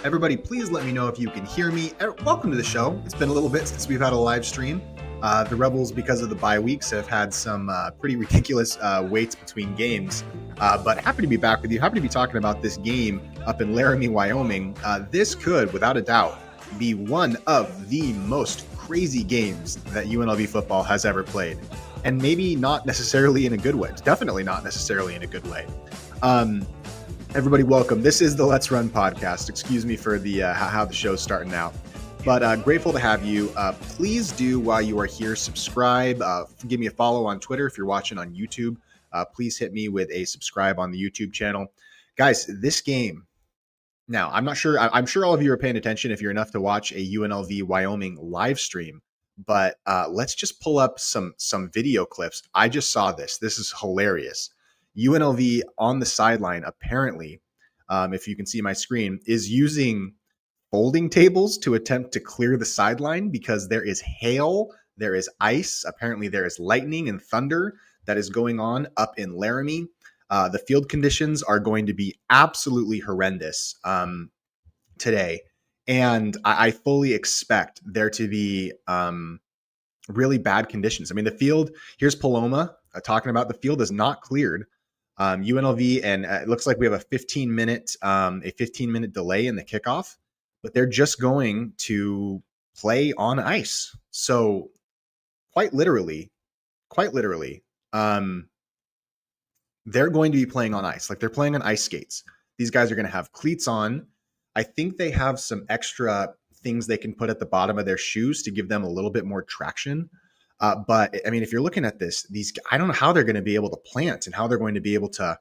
Everybody, please let me know if you can hear me. Welcome to the show. It's been a little bit since we've had a live stream. The Rebels, because of the bye weeks, have had some pretty ridiculous waits between games. But happy to be back with you. Happy to be talking about this game up in Laramie, Wyoming. This could, without a doubt, be one of the most crazy games that UNLV football has ever played. And maybe not necessarily in a good way. Definitely not necessarily in a good way. Everybody, welcome. This is the Let's Run podcast. Excuse me for the how the show's starting out, but grateful to have you. Please do, while you are here, subscribe. Give me a follow on Twitter if you're watching on YouTube. Please hit me with a subscribe on the YouTube channel, guys. This game. Now, I'm not sure. I'm sure all of you are paying attention if you're enough to watch a UNLV Wyoming live stream. But let's just pull up some video clips. I just saw this. This is hilarious. UNLV on the sideline, apparently, if you can see my screen, is using folding tables to attempt to clear the sideline because there is hail, there is ice, apparently there is lightning and thunder that is going on up in Laramie. The field conditions are going to be absolutely horrendous today. And I fully expect there to be really bad conditions. I mean, the field, here's Paloma talking about the field is not cleared. UNLV, and it looks like we have a 15 minute delay in the kickoff, but they're just going to play on ice. So quite literally, they're going to be playing on ice. Like, they're playing on ice skates. These guys are going to have cleats on. I think they have some extra things they can put at the bottom of their shoes to give them a little bit more traction. But I mean, if you're looking at this, I don't know how they're going to be able to plant and how they're going to be able to.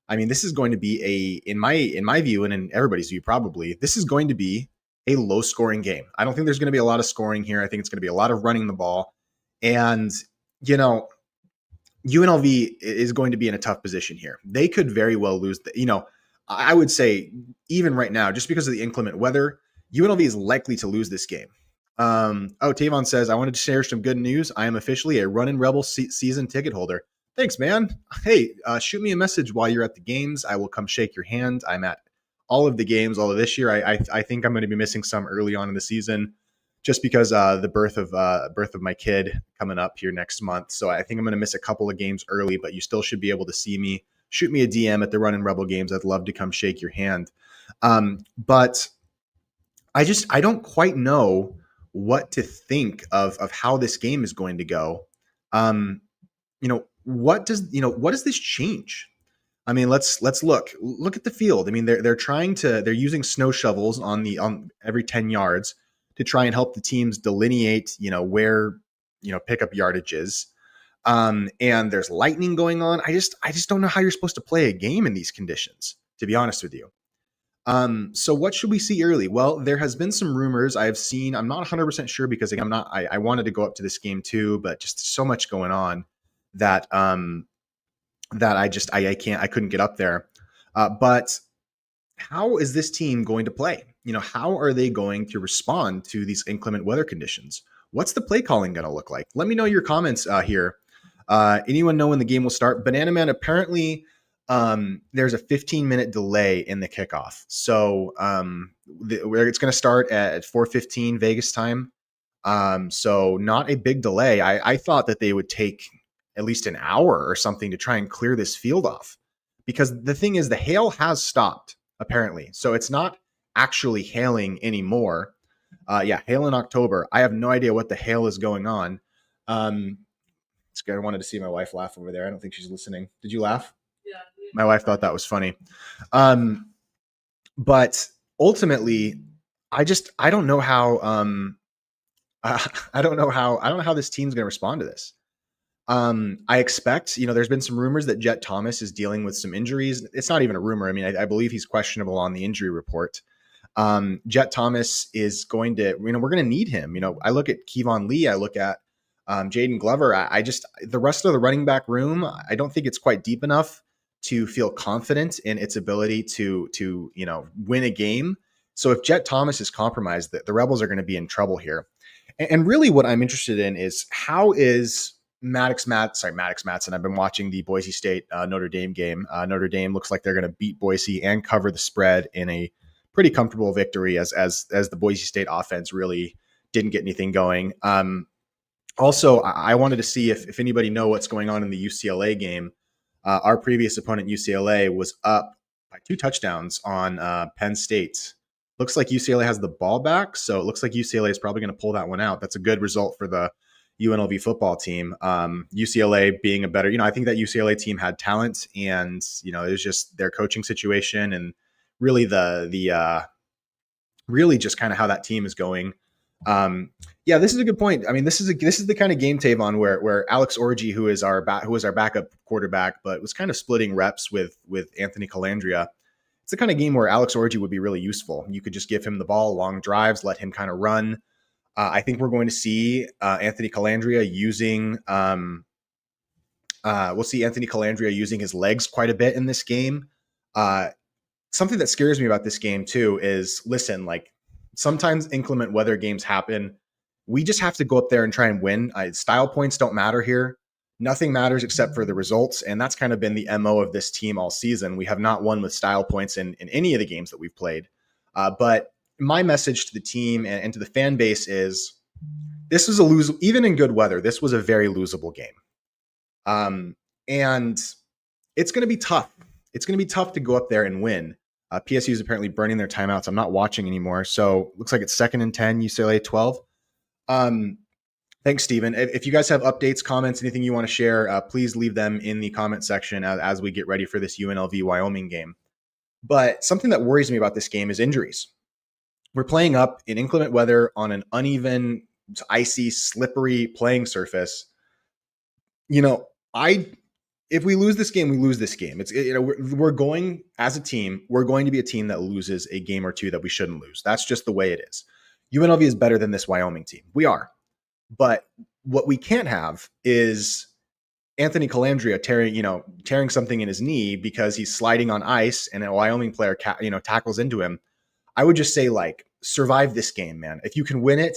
I mean, this is going to be in my view, and in everybody's view, probably, this is going to be a low scoring game. I don't think there's going to be a lot of scoring here. I think it's going to be a lot of running the ball. And, UNLV is going to be in a tough position here. They could very well lose. I would say even right now, just because of the inclement weather, UNLV is likely to lose this game. Tavon says, I wanted to share some good news. I am officially a Runnin' Rebel season ticket holder. Thanks, man. Hey, shoot me a message while you're at the games. I will come shake your hand. I'm at all of the games, all of this year. I think I'm going to be missing some early on in the season just because the birth of my kid coming up here next month. So I think I'm going to miss a couple of games early, but you still should be able to see me. Shoot me a DM at the Runnin' Rebel games. I'd love to come shake your hand. But I don't quite know what to think of how this game is going to go. What does this change? I mean, let's look at the field. I mean, they're using snow shovels on every 10 yards to try and help the teams delineate, where, pickup yardage is. And there's lightning going on. I just don't know how you're supposed to play a game in these conditions, to be honest with you. So what should we see early? Well, there has been some rumors I've seen. I'm not 100% sure because I wanted to go up to this game too, but just so much going on that I couldn't get up there. But how is this team going to play? How are they going to respond to these inclement weather conditions? What's the play calling going to look like? Let me know your comments here. Anyone know when the game will start? Banana Man, apparently there's a 15-minute delay in the kickoff. So it's going to start at 4:15 Vegas time. So not a big delay. I thought that they would take at least an hour or something to try and clear this field off, because the thing is, the hail has stopped apparently. So it's not actually hailing anymore. Hail in October. I have no idea what the hail is going on. It's good. I wanted to see my wife laugh over there. I don't think she's listening. Did you laugh? Yeah. My wife thought that was funny. But ultimately, I don't know how I don't know how this team's going to respond to this. I expect, there's been some rumors that Jet Thomas is dealing with some injuries. It's not even a rumor. I mean, I believe he's questionable on the injury report. Jet Thomas is going to, we're going to need him. I look at Kevon Lee. I look at Jaden Glover. The rest of the running back room, I don't think it's quite deep enough to feel confident in its ability to win a game. So if Jet Thomas is compromised, the Rebels are going to be in trouble here. And really what I'm interested in is, how is Maddox Matson. I've been watching the Boise State Notre Dame game. Notre Dame looks like they're going to beat Boise and cover the spread in a pretty comfortable victory as the Boise State offense really didn't get anything going. Also, I wanted to see if anybody know what's going on in the UCLA game. Our previous opponent, UCLA, was up by 2 touchdowns on Penn State. Looks like UCLA has the ball back, so it looks like UCLA is probably going to pull that one out. That's a good result for the UNLV football team. UCLA being a better, I think that UCLA team had talent, and it was just their coaching situation and really the really just kind of how that team is going. Yeah, this is a good point. I mean, this is the kind of game, Tavon, where Alex Orji, who was our backup quarterback, but was kind of splitting reps with Anthony Calandria. It's the kind of game where Alex Orji would be really useful. You could just give him the ball, long drives, let him kind of run. I think we're going to see Anthony Calandria using. We'll see Anthony Calandria using his legs quite a bit in this game. Something that scares me about this game too is, listen, like, sometimes inclement weather games happen. We just have to go up there and try and win. Style points don't matter here. Nothing matters except for the results. And that's kind of been the MO of this team all season. We have not won with style points in any of the games that we've played. But my message to the team and to the fan base is, this was even in good weather, this was a very losable game. And it's going to be tough. It's going to be tough to go up there and win. PSU is apparently burning their timeouts. I'm not watching anymore. So looks like it's 2nd and 10, UCLA 12. Thanks, Steven. If you guys have updates, comments, anything you want to share, please leave them in the comment section as we get ready for this UNLV Wyoming game. But something that worries me about this game is injuries. We're playing up in inclement weather on an uneven, icy, slippery playing surface. If we lose this game, we lose this game. We're going, as a team, we're going to be a team that loses a game or two that we shouldn't lose. That's just the way it is. UNLV is better than this Wyoming team. We are. But what we can't have is Anthony Calandria tearing something in his knee because he's sliding on ice and a Wyoming player tackles into him. I would just say, like, survive this game, man. If you can win it,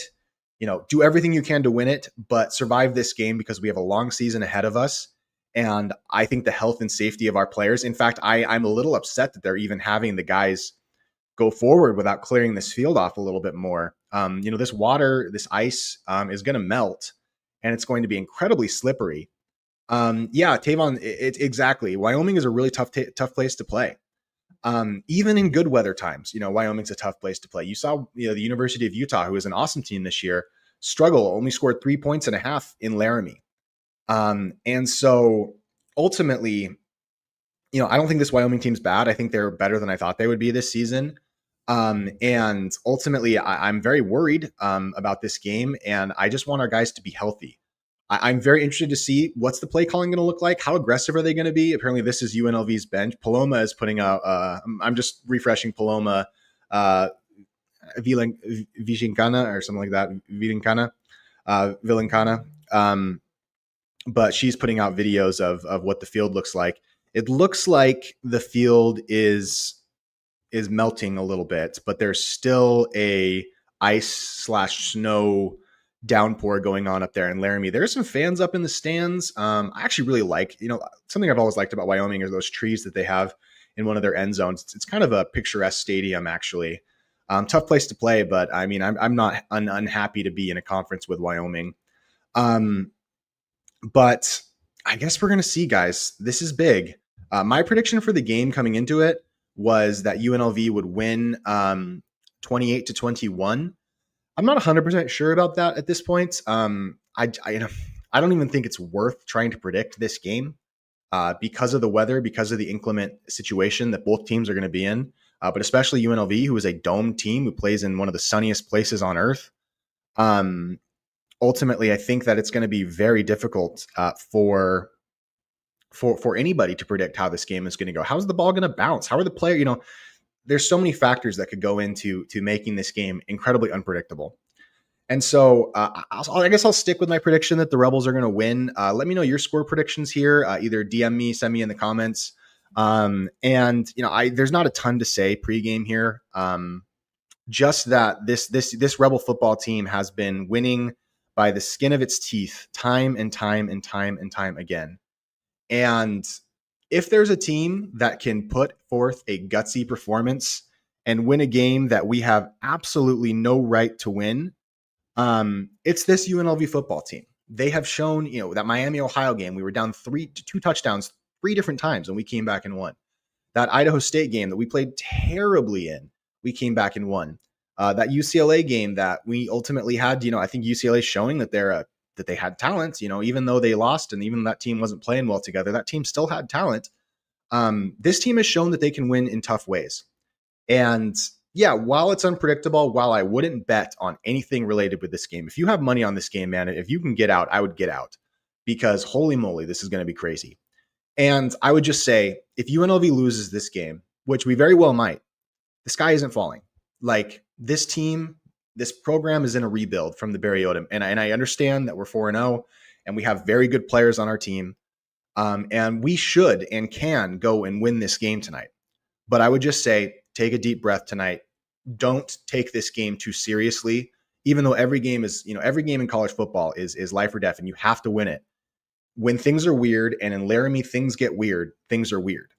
do everything you can to win it, but survive this game because we have a long season ahead of us. And I think the health and safety of our players. In fact, I'm a little upset that they're even having the guys go forward without clearing this field off a little bit more. This water, this ice is going to melt, and it's going to be incredibly slippery. Yeah, Tavon, exactly. Wyoming is a really tough place to play. Even in good weather times, Wyoming's a tough place to play. You saw, the University of Utah, who is an awesome team this year, struggle, only scored 3.5 points in Laramie. And so ultimately, I don't think this Wyoming team's bad. I think they're better than I thought they would be this season. And ultimately, I'm very worried about this game, and I just want our guys to be healthy. I'm very interested to see what's the play calling going to look like. How aggressive are they going to be? Apparently, this is UNLV's bench. Paloma is putting out. I'm just refreshing Paloma, Villancana or something like that. Villancana. But she's putting out videos of what the field looks like. It looks like the field is melting a little bit, but there's still a ice/snow downpour going on up there in Laramie. There's some fans up in the stands. I actually really like, something I've always liked about Wyoming are those trees that they have in one of their end zones. It's kind of a picturesque stadium, actually. Tough place to play, but I mean, I'm not unhappy to be in a conference with Wyoming. But I guess we're going to see, guys. This is big. My prediction for the game coming into it was that UNLV would win 28-21. I'm not 100% sure about that at this point. I don't even think it's worth trying to predict this game because of the weather, because of the inclement situation that both teams are going to be in, but especially UNLV, who is a dome team who plays in one of the sunniest places on earth. Ultimately, I think that it's going to be very difficult for anybody to predict how this game is going to go. How's the ball going to bounce? How are the players? There's so many factors that could go into making this game incredibly unpredictable. And so I guess I'll stick with my prediction that the Rebels are going to win. Let me know your score predictions here. Either DM me, send me in the comments. There's not a ton to say pregame here. Just that this Rebel football team has been winning by the skin of its teeth time and time and time and time again. And if there's a team that can put forth a gutsy performance and win a game that we have absolutely no right to win, it's this UNLV football team. They have shown, that Miami, Ohio game, we were down 2 touchdowns 3 different times and we came back and won. That Idaho State game that we played terribly in, we came back and won. That UCLA game that we ultimately had, I think UCLA showing that that they had talent, even though they lost and even that team wasn't playing well together, that team still had talent. This team has shown that they can win in tough ways. And yeah, while it's unpredictable, while I wouldn't bet on anything related with this game, if you have money on this game, man, if you can get out, I would get out, because holy moly, this is going to be crazy. And I would just say, if UNLV loses this game, which we very well might, the sky isn't falling. Like, this team, this program is in a rebuild from the Barry Odom. And I understand that we're 4-0 and we have very good players on our team. And we should and can go and win this game tonight. But I would just say, take a deep breath tonight. Don't take this game too seriously, even though every game in college football is life or death and you have to win it. When things are weird, and in Laramie things get weird, things are weird.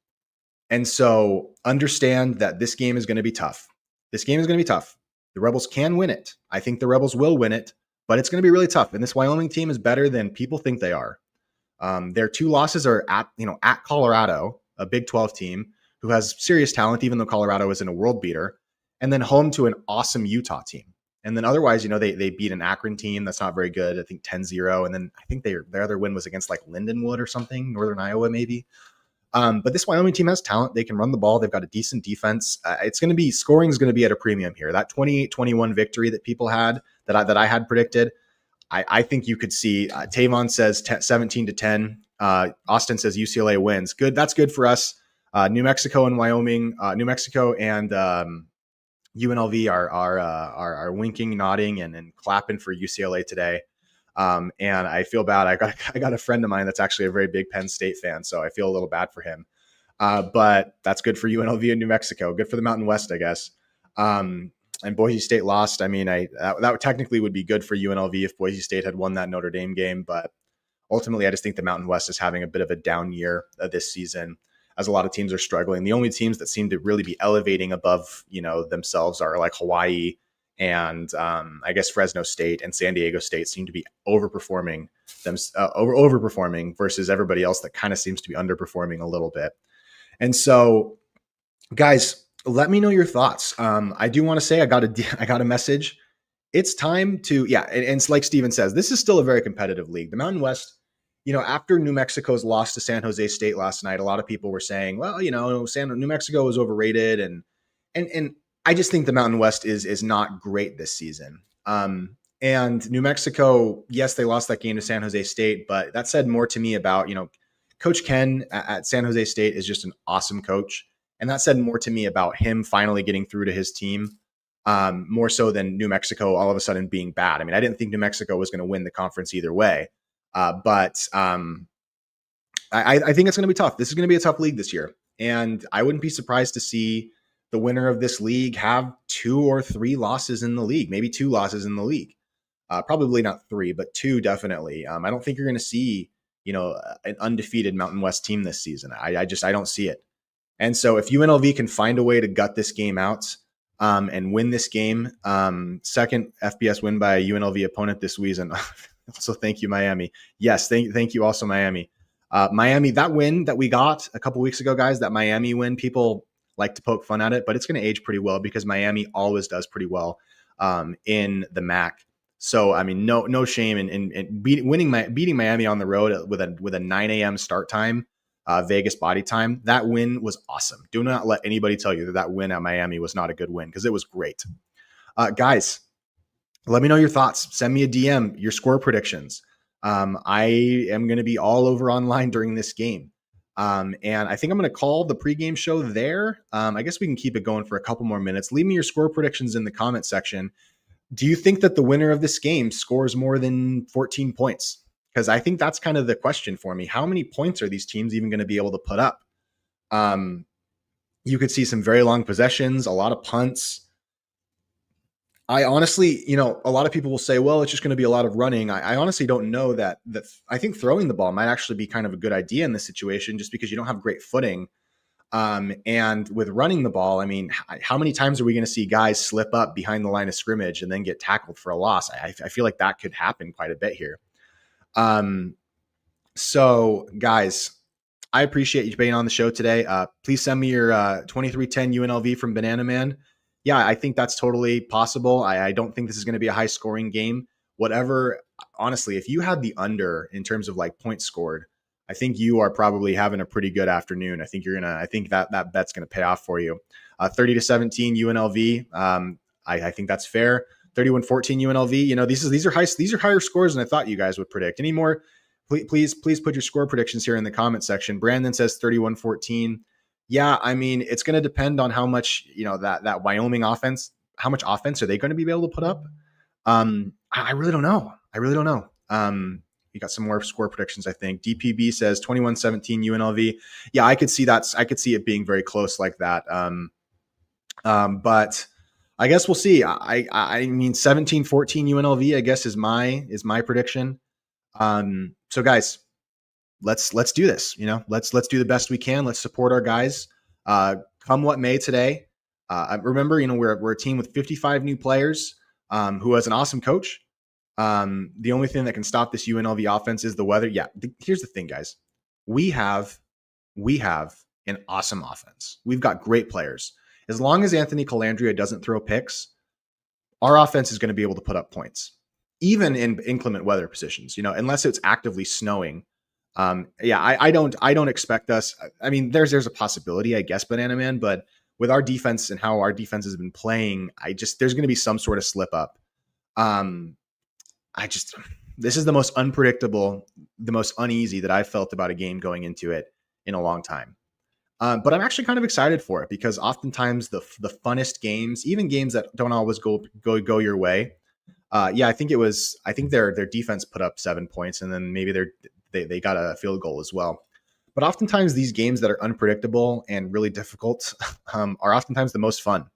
And so understand that this game is going to be tough. This game is going to be tough. The Rebels can win it. I think the Rebels will win it, but it's going to be really tough. And this Wyoming team is better than people think they are. Their 2 losses are at Colorado, a Big 12 team who has serious talent, even though Colorado isn't a world beater, and then home to an awesome Utah team. And then otherwise, they beat an Akron team that's not very good, I think 10-0. And then I think their other win was against like Lindenwood or something, Northern Iowa maybe. But this Wyoming team has talent. They can run the ball. They've got a decent defense. Scoring is going to be at a premium here. That 28-21 victory that people had, that I had predicted, I think you could see. Tavon says 17-10. Austin says UCLA wins. Good. That's good for us. New Mexico and Wyoming, New Mexico and UNLV are winking, nodding, and clapping for UCLA today. And I feel bad. I got a friend of mine that's actually a very big Penn State fan, so I feel a little bad for him. But that's good for UNLV and New Mexico. Good for the Mountain West, I guess. And Boise State lost. I mean, that technically would be good for UNLV if Boise State had won that Notre Dame game. But ultimately, I just think the Mountain West is having a bit of a down year this season, as a lot of teams are struggling. The only teams that seem to really be elevating above, themselves are like Hawaii and I guess Fresno State and San Diego State seem to be overperforming versus everybody else that kind of seems to be underperforming a little bit. And so, guys, let me know your thoughts. I do want to say I got a message. It's time to, and it's like Steven says, this is still a very competitive league. The Mountain West, after New Mexico's loss to San Jose State last night, a lot of people were saying, well, New Mexico is overrated. And I just think the Mountain West is not great this season. And New Mexico, yes, they lost that game to San Jose State, but that said more to me about, Coach Ken at San Jose State is just an awesome coach. And that said more to me about him finally getting through to his team, more so than New Mexico all of a sudden being bad. I mean, I didn't think New Mexico was going to win the conference either way. But I think it's going to be tough. This is going to be a tough league this year. And I wouldn't be surprised to see the winner of this league have 2 or 3 losses in the league, maybe 2 losses in the league. Probably not 3, but 2 definitely. I don't think you're going to see, an undefeated Mountain West team this season. I don't see it. And so if UNLV can find a way to gut this game out and win this game, second FBS win by a UNLV opponent this season. So thank you, Miami. Yes, thank you also, Miami. Miami, that win that we got a couple weeks ago, guys, that Miami win, people like to poke fun at it, but it's going to age pretty well because Miami always does pretty well in the MAC. So, I mean, no shame in beating Miami on the road with a 9 a.m. start time, Vegas body time. That win was awesome. Do not let anybody tell you that win at Miami was not a good win, because it was great. Guys, let me know your thoughts. Send me a DM, your score predictions. I am going to be all over online during this game. And I think I'm going to call the pregame show there. I guess we can keep it going for a couple more minutes. Leave me your score predictions in the comment section. Do you think that the winner of this game scores more than 14 points? Because I think that's kind of the question for me. How many points are these teams even going to be able to put up? You could see some very long possessions, a lot of punts. I honestly, a lot of people will say, well, it's just going to be a lot of running. I honestly don't know that. I think throwing the ball might actually be kind of a good idea in this situation, just because you don't have great footing. And with running the ball, I mean, how many times are we going to see guys slip up behind the line of scrimmage and then get tackled for a loss? I feel like that could happen quite a bit here. So guys, I appreciate you being on the show today. Please send me your 2310 UNLV from Banana Man. Yeah, I think that's totally possible. I don't think this is going to be a high scoring game. Whatever, honestly, if you had the under in terms of like points scored, I think you are probably having a pretty good afternoon. I think that bet's going to pay off for you. 30-17 UNLV. I think that's fair. 31-14 UNLV. You know, these are higher scores than I thought you guys would predict. Any more? Please put your score predictions here in the comment section. Brandon says 31-14. Yeah, I mean, it's going to depend on how much, that Wyoming offense, how much offense are they going to be able to put up? I really don't know. You got some more score predictions, I think. DPB says 21-17 UNLV. Yeah, I could see that. I could see it being very close like that. But I guess we'll see. I mean, 17-14 UNLV, I guess is my prediction. So guys, let's do this. Let's do the best we can. Let's support our guys. Come what may today. Remember, we're a team with 55 new players, who has an awesome coach. The only thing that can stop this UNLV offense is the weather. Yeah. Here's the thing, guys. We have an awesome offense. We've got great players. As long as Anthony Calandria doesn't throw picks, our offense is going to be able to put up points, even in inclement weather positions, unless it's actively snowing. I don't expect us. I mean, there's a possibility, I guess, Banana Man, but with our defense and how our defense has been playing, there's going to be some sort of slip up. This is the most unpredictable, the most uneasy that I've felt about a game going into it in a long time. But I'm actually kind of excited for it because oftentimes the funnest games, even games that don't always go your way. I think their defense put up 7 points and then maybe they got a field goal as well. But oftentimes these games that are unpredictable and really difficult are oftentimes the most fun.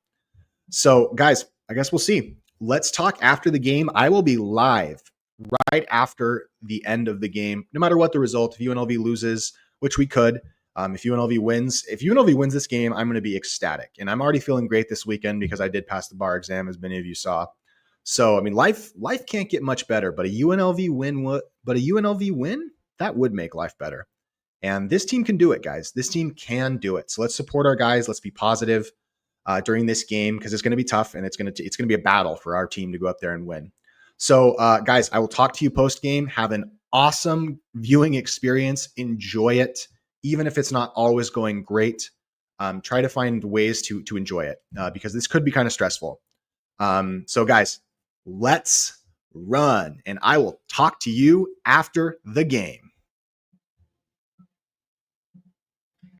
So guys, I guess we'll see. Let's talk after the game. I will be live right after the end of the game, no matter what the result. If UNLV loses, which we could, if UNLV wins this game, I'm going to be ecstatic. And I'm already feeling great this weekend because I did pass the bar exam, as many of you saw. So, I mean, life can't get much better, but a UNLV win, that would make life better. And this team can do it, guys. This team can do it. So let's support our guys. Let's be positive during this game because it's going to be tough and it's going to be a battle for our team to go up there and win. So, guys, I will talk to you post game. Have an awesome viewing experience. Enjoy it, even if it's not always going great. Try to find ways to enjoy it because this could be kind of stressful. So, guys, let's run, and I will talk to you after the game.